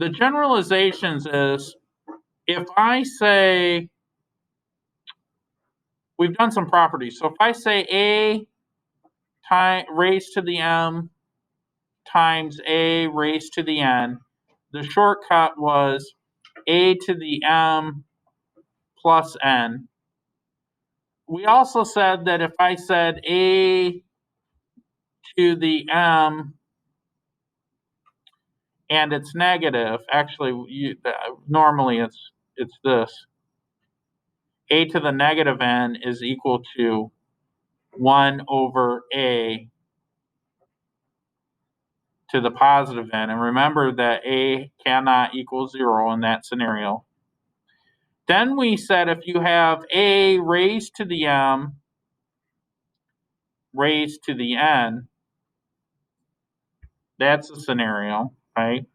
the generalizations is, if I say, we've done some properties. So if I say a raised to the m times a raised to the n, the shortcut was a to the m plus n. We also said that if I said a to the m and it's negative, actually normally it's this, a to the negative n is equal to 1 over a to the positive n. And remember that a cannot equal 0 in that scenario. Then we said if you have a raised to the m raised to the n, that's a scenario, right?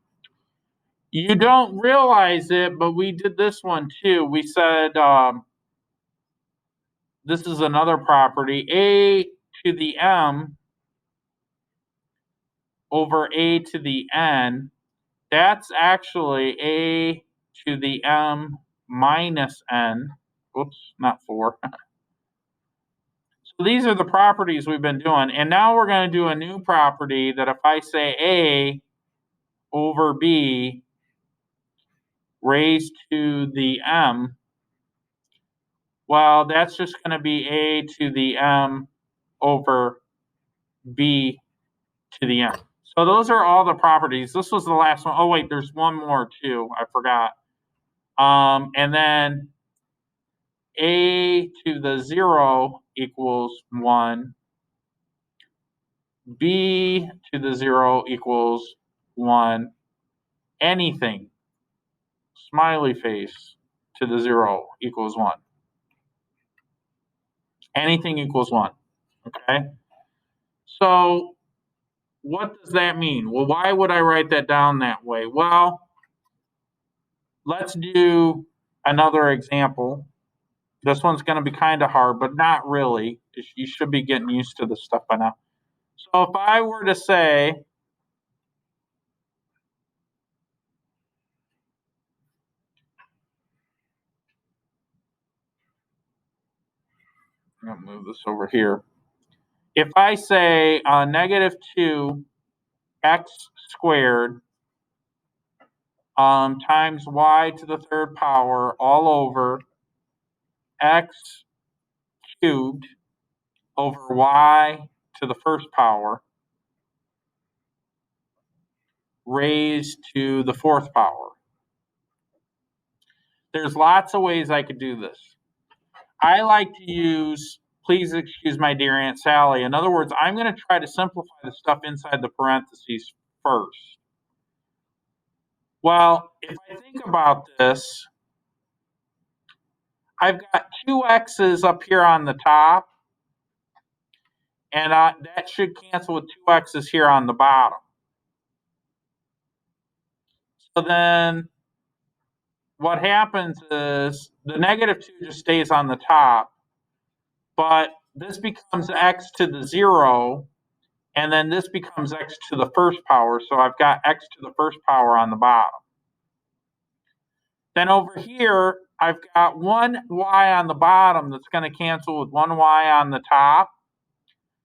You don't realize it, but we did this one too. We said this is another property, a to the m over a to the n. That's actually a to the m minus n. Oops, not 4. So these are the properties we've been doing. And now we're going to do a new property that if I say a over b raised to the m, well, that's just going to be a to the m over b to the m. So those are all the properties. This was the last one. Oh, wait, there's one more too. I forgot. And then a to the 0 equals 1. B to the 0 equals 1. Anything, smiley face, to the 0 equals 1. Anything equals 1. Okay? So what does that mean? Well, why would I write that down that way? Well, let's do another example. This one's going to be kind of hard, but not really. You should be getting used to this stuff by now. So if I were to say, I'm going to move this over here. If I say negative 2 x squared times y to the third power all over x cubed over y to the first power raised to the fourth power. There's lots of ways I could do this. I like to use, please excuse my dear Aunt Sally. In other words, I'm going to try to simplify the stuff inside the parentheses first. Well, if I think about this, I've got 2 x's up here on the top, and that should cancel with 2 x's here on the bottom. So then what happens is the negative 2 just stays on the top, but this becomes x to the 0, and then this becomes x to the first power, so I've got x to the first power on the bottom. Then over here, I've got 1 y on the bottom that's going to cancel with 1 y on the top.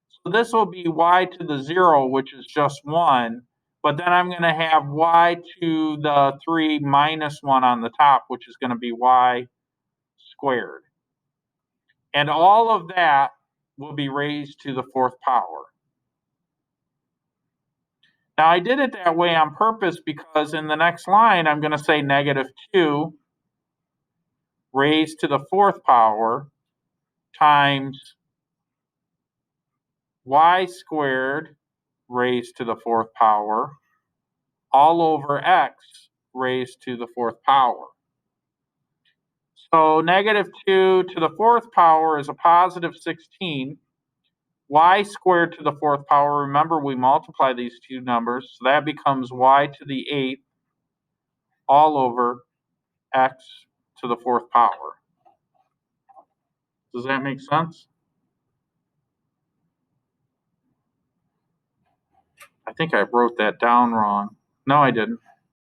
So this will be y to the 0, which is just 1. But then I'm going to have y to the 3 minus 1 on the top, which is going to be y squared. And all of that will be raised to the fourth power. Now, I did it that way on purpose because in the next line, I'm going to say negative 2 raised to the fourth power times y squared raised to the fourth power all over x raised to the fourth power. So negative 2 to the fourth power is a positive 16. Y squared to the fourth power, remember we multiply these two numbers, so that becomes y to the 8th all over x to the fourth power. Does that make sense? I think I wrote that down wrong. No, I didn't.